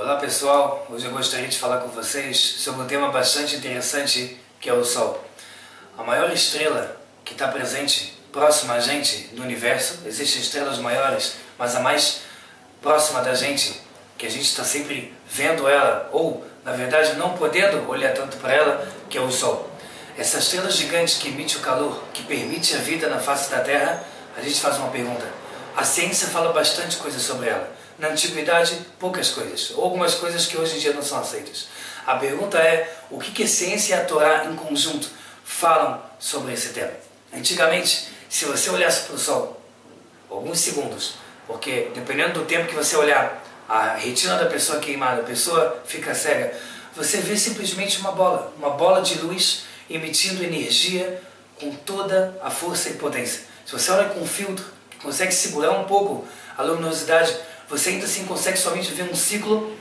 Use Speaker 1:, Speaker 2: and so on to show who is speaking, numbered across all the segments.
Speaker 1: Olá pessoal, hoje eu gostaria de falar com vocês sobre um tema bastante interessante que é o Sol. A maior estrela que está presente próxima a gente no universo, existem estrelas maiores, mas a mais próxima da gente, que a gente está sempre vendo ela, ou na verdade não podendo olhar tanto para ela, que é o Sol. Essa estrela gigante que emite o calor, que permite a vida na face da Terra, a gente faz uma pergunta. A ciência fala bastante coisa sobre ela. Na antiguidade, poucas coisas, ou algumas coisas que hoje em dia não são aceitas. A pergunta é, o que a ciência e a Torá em conjunto falam sobre esse tema? Antigamente, se você olhasse para o Sol, alguns segundos, porque dependendo do tempo que você olhar, a retina da pessoa queimada, a pessoa fica cega, você vê simplesmente uma bola de luz emitindo energia com toda a força e potência. Se você olha com um filtro, consegue segurar um pouco a luminosidade, você ainda assim consegue somente ver um ciclo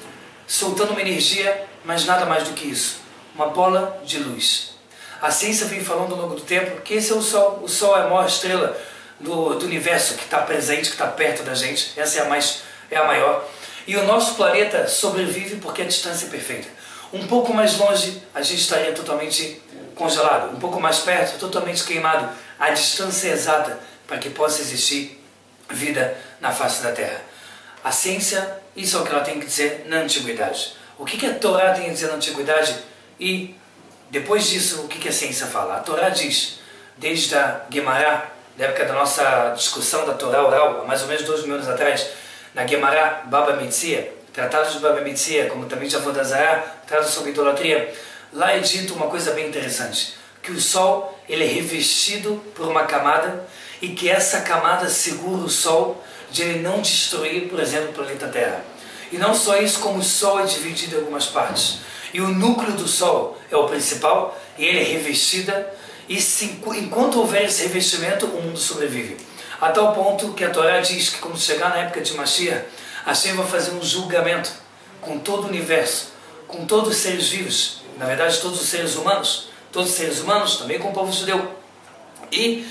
Speaker 1: soltando uma energia, mas nada mais do que isso. Uma bola de luz. A ciência vem falando ao longo do tempo que esse é o Sol. O Sol é a maior estrela do universo que está presente, que está perto da gente. Essa é a maior. E o nosso planeta sobrevive porque a distância é perfeita. Um pouco mais longe, a gente estaria totalmente congelado. Um pouco mais perto, totalmente queimado. A distância é exata para que possa existir vida na face da Terra. A ciência, isso é o que ela tem que dizer na antiguidade. O que a Torá tem a dizer na antiguidade e, depois disso, o que a ciência fala? A Torá diz, desde a Guemará, da época da nossa discussão da Torá oral, há mais ou menos 2.000 anos atrás, na Guemará Baba Metzia, Tratado de Baba Metzia, como também de Avodah Zará, Tratado sobre idolatria, lá é dito uma coisa bem interessante, que o Sol ele é revestido por uma camada e que essa camada segura o Sol de ele não destruir, por exemplo, o planeta Terra. E não só isso, como o Sol é dividido em algumas partes. E o núcleo do Sol é o principal, e ele é revestida, e enquanto houver esse revestimento, o mundo sobrevive. A tal ponto que a Torá diz que quando chegar na época de Mashiach, Hashem vai fazer um julgamento com todo o universo, com todos os seres vivos, na verdade todos os seres humanos, também com o povo judeu. E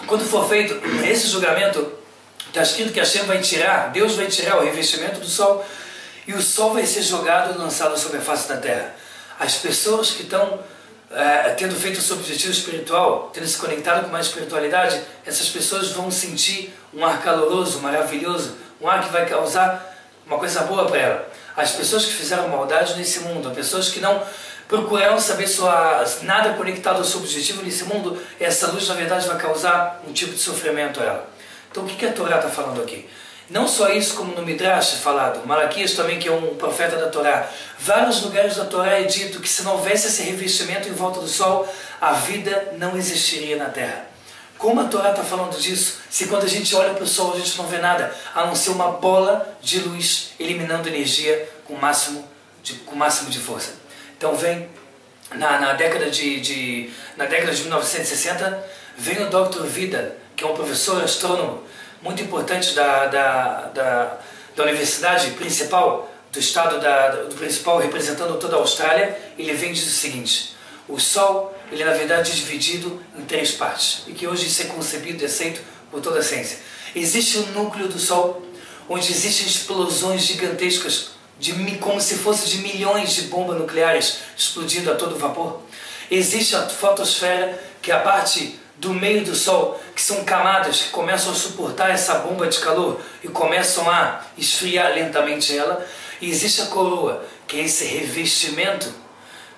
Speaker 1: quando for feito esse julgamento, está escrito que Hashem vai tirar, Deus vai tirar o revestimento do Sol e o Sol vai ser jogado e lançado sobre a face da Terra. As pessoas que estão tendo feito o seu objetivo espiritual, tendo se conectado com mais espiritualidade, essas pessoas vão sentir um ar caloroso, maravilhoso, um ar que vai causar uma coisa boa para ela. As pessoas que fizeram maldade nesse mundo, as pessoas que não procuraram saber nada conectado ao seu objetivo nesse mundo, essa luz na verdade vai causar um tipo de sofrimento a ela. Então o que a Torá está falando aqui? Não só isso, como no Midrash é falado, Malaquias também, que é um profeta da Torá. Vários lugares da Torá é dito que se não houvesse esse revestimento em volta do Sol, a vida não existiria na Terra. Como a Torá está falando disso, se quando a gente olha para o Sol a gente não vê nada, a não ser uma bola de luz eliminando energia com o máximo de força. Então vem, na década de 1960, vem o Dr. Vidal, que é um professor astrônomo muito importante da universidade principal, do estado do principal representando toda a Austrália. Ele vem e diz o seguinte: o Sol, ele na verdade é dividido em 3 partes, e que hoje isso é concebido e aceito por toda a ciência. Existe o núcleo do Sol, onde existem explosões gigantescas, como se fosse de milhões de bombas nucleares explodindo a todo vapor. Existe a fotosfera, que é a parte do meio do Sol, que são camadas que começam a suportar essa bomba de calor e começam a esfriar lentamente ela. E existe a coroa, que é esse revestimento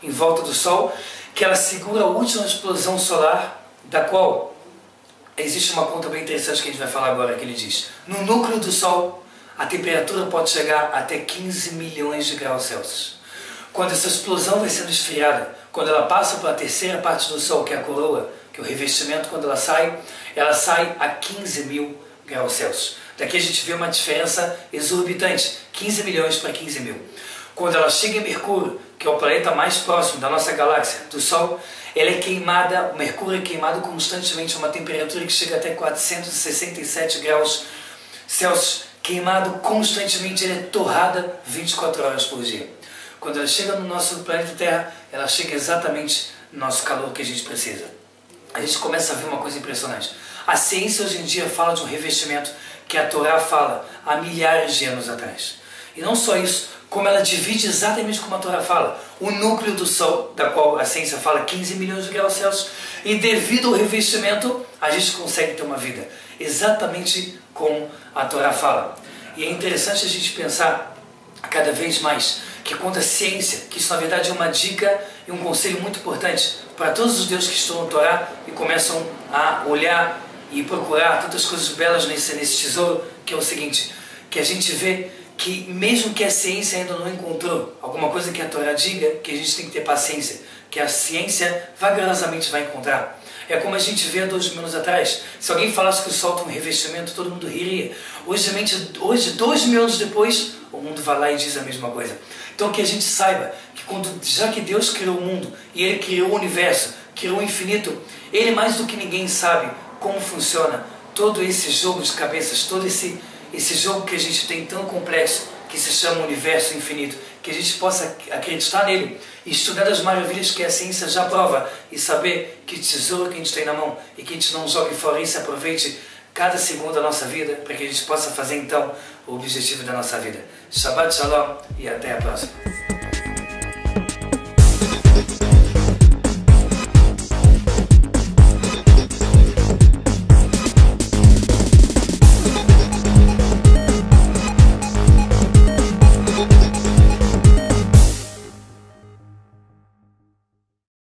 Speaker 1: em volta do Sol, que ela segura a última explosão solar, da qual existe uma conta bem interessante que a gente vai falar agora, que ele diz: no núcleo do Sol, a temperatura pode chegar até 15 milhões de graus Celsius. Quando essa explosão vai sendo esfriada, quando ela passa para a terceira parte do Sol, que é a coroa, que é o revestimento, quando ela sai a 15 mil graus Celsius. Daqui a gente vê uma diferença exorbitante, 15 milhões para 15 mil. Quando ela chega em Mercúrio, que é o planeta mais próximo da nossa galáxia, do Sol, ela é queimada, o Mercúrio é queimado constantemente a uma temperatura que chega até 467 graus Celsius, queimado constantemente, ele é torrada 24 horas por dia. Quando ela chega no nosso planeta Terra, ela chega exatamente no nosso calor que a gente precisa. A gente começa a ver uma coisa impressionante. A ciência hoje em dia fala de um revestimento que a Torá fala há milhares de anos atrás. E não só isso, como ela divide exatamente como a Torá fala, o núcleo do Sol, da qual a ciência fala 15 milhões de graus Celsius, e devido ao revestimento, a gente consegue ter uma vida, exatamente como a Torá fala. E é interessante a gente pensar cada vez mais que quando a ciência, que isso na verdade é uma dica e um conselho muito importante para todos os deuses que estudam a Torá e começam a olhar e procurar tantas coisas belas nesse tesouro, que é o seguinte, que a gente vê que mesmo que a ciência ainda não encontrou alguma coisa que a Torá diga, que a gente tem que ter paciência, que a ciência vagarosamente vai encontrar. É como a gente vê há 2.000 anos atrás. Se alguém falasse que o Sol tem um revestimento, todo mundo riria. Hoje, 2.000 anos depois, o mundo vai lá e diz a mesma coisa. Então que a gente saiba que já que Deus criou o mundo e Ele criou o universo, criou o infinito, Ele mais do que ninguém sabe como funciona todo esse jogo de cabeças, todo esse jogo que a gente tem tão complexo, que se chama universo infinito, que a gente possa acreditar nele e estudar as maravilhas que a ciência já prova e saber que tesouro que a gente tem na mão e que a gente não jogue fora e se aproveite cada segundo da nossa vida para que a gente possa fazer então o objetivo da nossa vida. Shabbat Shalom e até a próxima.